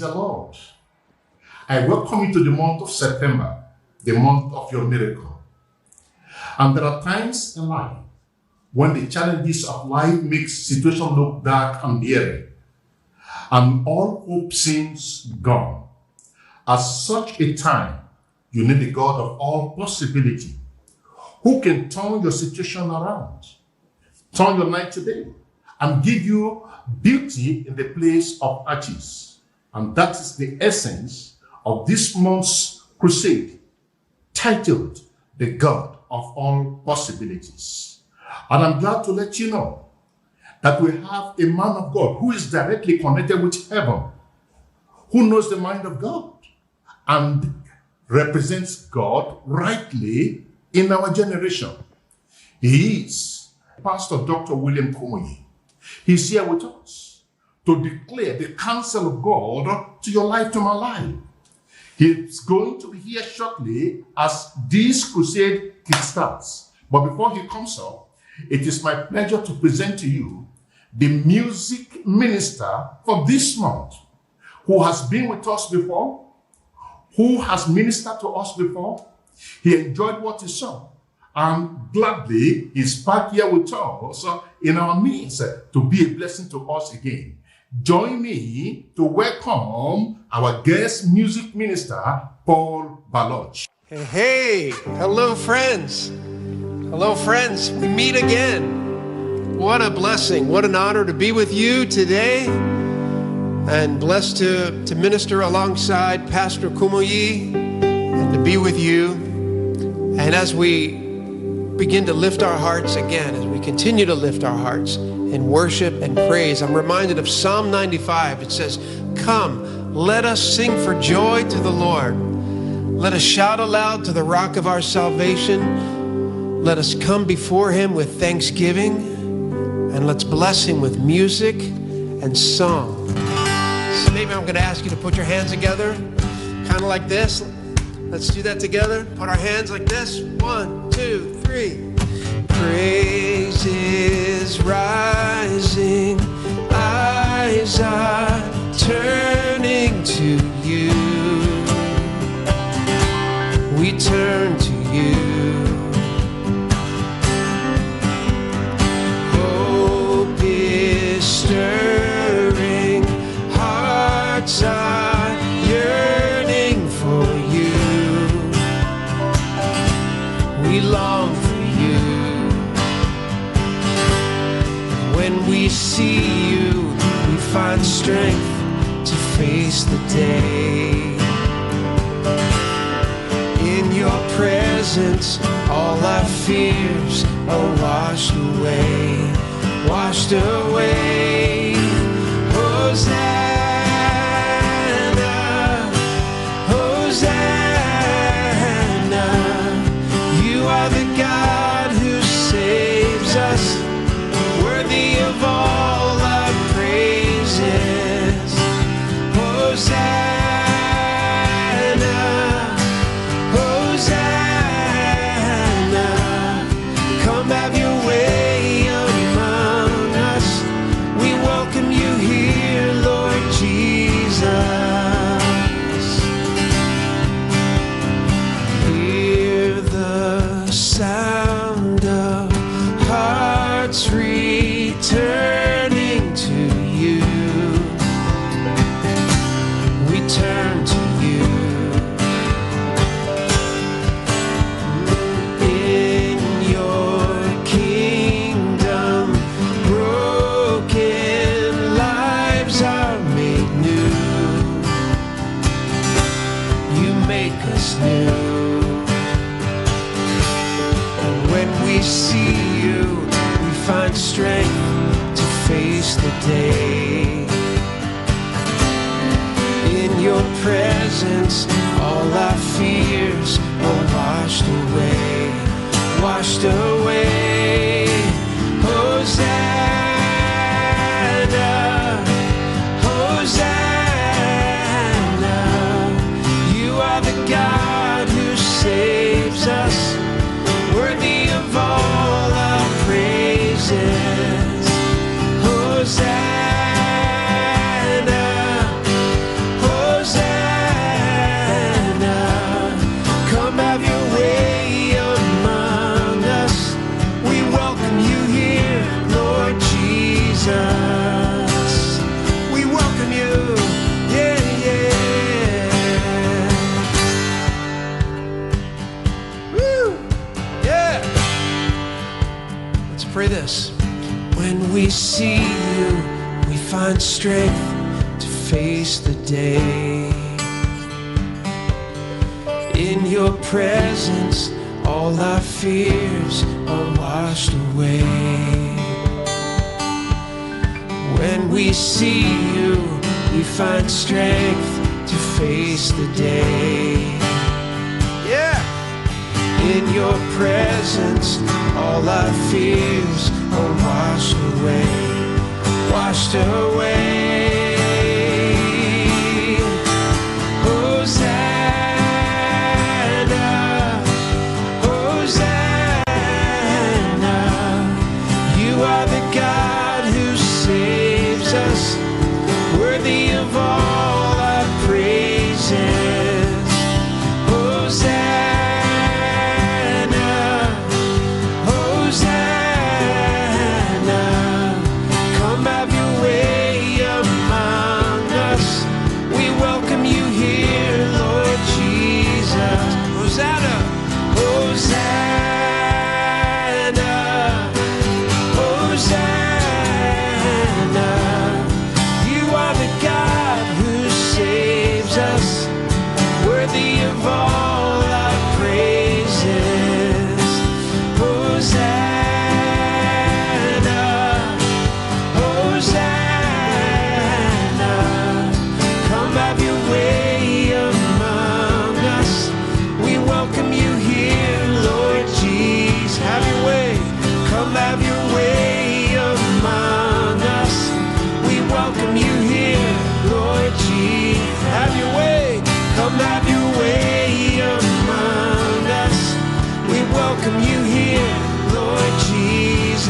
the Lord. I welcome you to the month of September, the month of your miracle. And there are times in life when the challenges of life makes situation look dark and eerie, and all hope seems gone. At such a time, you need the God of all possibility, who can turn your situation around, turn your night today, and give you beauty in the place of ashes. And that is the essence of this month's crusade, titled The God of All Possibilities. And I'm glad to let you know that we have a man of God who is directly connected with heaven, who knows the mind of God and represents God rightly in our generation. He is Pastor Dr. William Kumuyi. He's here with us to declare the counsel of God to your life, to my life. He's going to be here shortly as this crusade kickstarts. But before he comes up, it is my pleasure to present to you the music minister for this month, who has been with us before, who has ministered to us before. He enjoyed what he saw, and gladly he's back here with us in our midst to be a blessing to us again. Join me to welcome our guest music minister, Paul Baloche. Hey, hello friends. Hello friends, we meet again. What a blessing, what an honor to be with you today, and blessed to minister alongside Pastor Kumuyi and to be with you. And as we begin to lift our hearts again, as we continue to lift our hearts in worship and praise, I'm reminded of Psalm 95. It says, "Come, let us sing for joy to the Lord. Let us shout aloud to the rock of our salvation. Let us come before him with thanksgiving, and let's bless him with music and song." So maybe I'm going to ask you to put your hands together, kind of like this. Let's do that together. Put our hands like this. 1, 2, 3. Praise is rising. Eyes are turning to you. We turn to you. Hope is stirring. Hearts are yearning for you. We long for you. When we see you, we find strength to face the day. In your presence, all our fears are washed away. Washed away. Hosanna, Hosanna. You are the God who saves us, worthy of all our praises. Hosanna. Returning to you, we turn to you. In your kingdom, broken lives are made new. You make us new. And when we see you, find strength to face the day. In your presence, all our fears are washed away. Washed away. Hosanna, Hosanna. You are the God who saves us, worthy of all our praises. Hosanna, Hosanna. Pray this. When we see you, we find strength to face the day. In your presence, all our fears are washed away. When we see you, we find strength to face the day. Yeah! In your presence, all our fears are washed away. Washed away. Worthy of all our praises. Hosanna, Hosanna. Come have your way among us. We welcome you here, Lord Jesus. Hosanna, Hosanna, Hosanna. Worthy of all our praises. Hosanna, Hosanna. Come have your way among us. We welcome you here, Lord Jesus. Have your way. Come have your way among us. We welcome you here, Lord Jesus. Have your way. Come have your way among us. We welcome you here, Lord Jesus.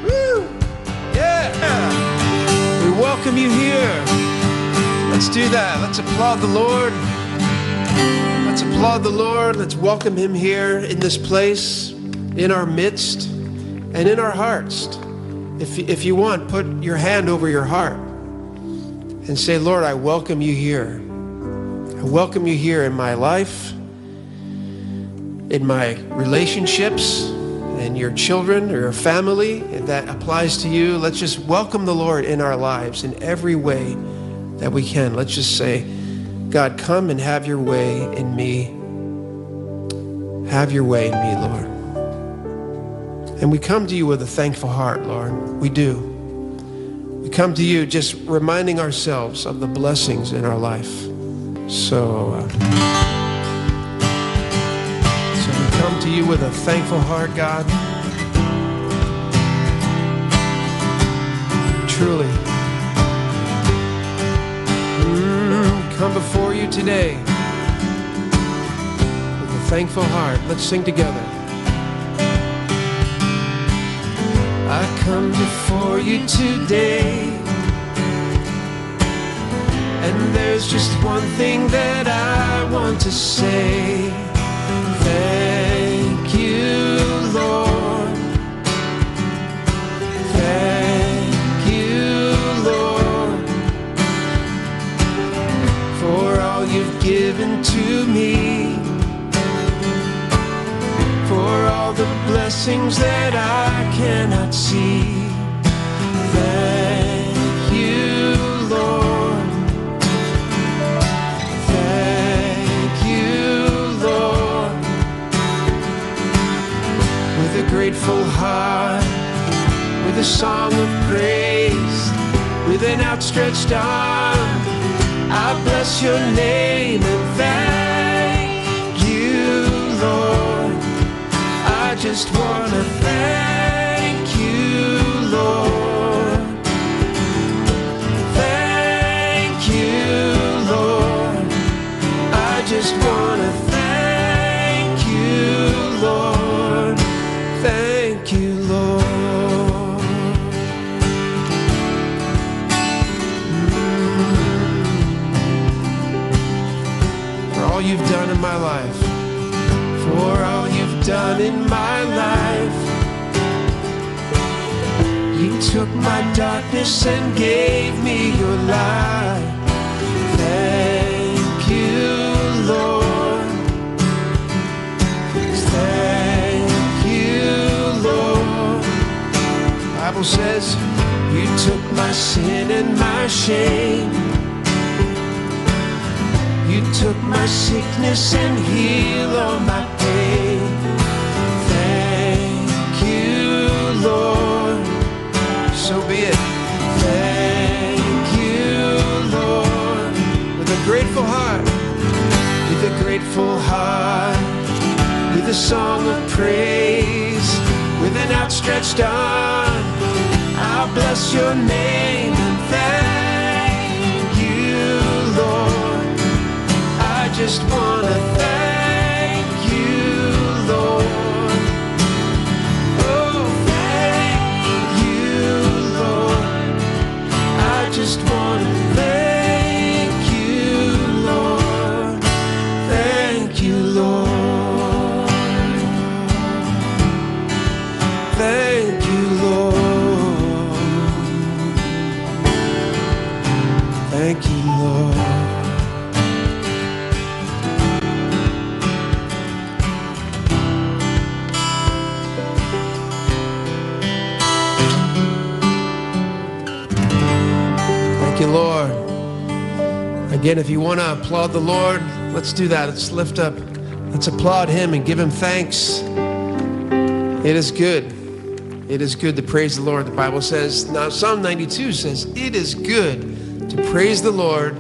Woo! Yeah! We welcome you here. Let's do that. Let's applaud the Lord. Let's applaud the Lord. Let's welcome him here in this place, in our midst, and in our hearts. If you want, put your hand over your heart and say, Lord, I welcome you here. I welcome you here in my life, in my relationships, and your children or your family. If that applies to you, let's just welcome the Lord in our lives in every way that we can. Let's just say, God, come and have your way in me. Have your way in me, Lord. And we come to you with a thankful heart, Lord. We do. We come to you just reminding ourselves of the blessings in our life. So we come to you with a thankful heart, God. Truly. Come before you today with a thankful heart. Let's sing together. I come before you today, and there's just one thing that I want to say. Thank you, Lord. Thank you, Lord, for all you've given to me, for all the blessings that I cannot see. Thank you, Lord. Thank you, Lord. With a grateful heart, with a song of praise, with an outstretched arm, I bless your name and thank you, Lord. I just want to thank you, Lord. Thank you, Lord. I just want to thank you, Lord. Thank you, Lord. For all you've done in my life. For all you've done in my life. You took my darkness and gave me your light. Thank you, Lord. Bible says, you took my sin and my shame. You took my sickness and healed all my pain. Thank you, Lord. So be it. Thank you, Lord. With a grateful heart, with a grateful heart, with a song of praise, with an outstretched arm, I'll bless your name and thank you, Lord. I just want to thank you, Lord. Oh, thank you, Lord. I just want to thank you, Lord. Thank you, Lord. Thank you, Lord. Thank you, Lord. Thank you, Lord. Again, if you want to applaud the Lord, let's do that. Let's lift up, let's applaud him and give him thanks. It is good. It is good to praise the Lord. The Bible says, now Psalm 92 says, it is good to praise the Lord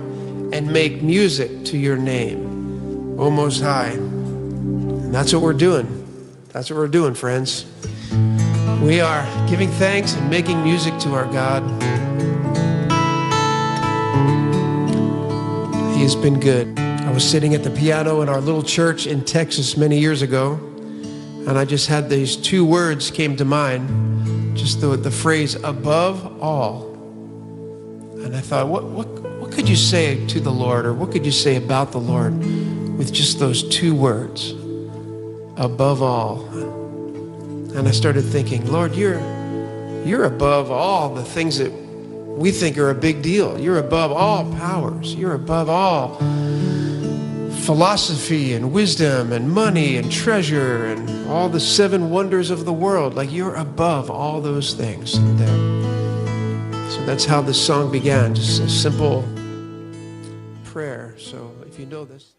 and make music to your name, O Most High. And that's what we're doing. That's what we're doing, friends. We are giving thanks and making music to our God. He has been good. I was sitting at the piano in our little church in Texas many years ago, and I just had these two words came to mind, just the phrase, above all. And I thought, what could you say to the Lord, or what could you say about the Lord with just those two words, above all? And I started thinking, Lord, you're above all the things that we think are a big deal. You're above all powers. You're above all philosophy and wisdom and money and treasure and all the 7 wonders of the world. Like, you're above all those things. So that's how this song began, just a simple prayer. So if you know this.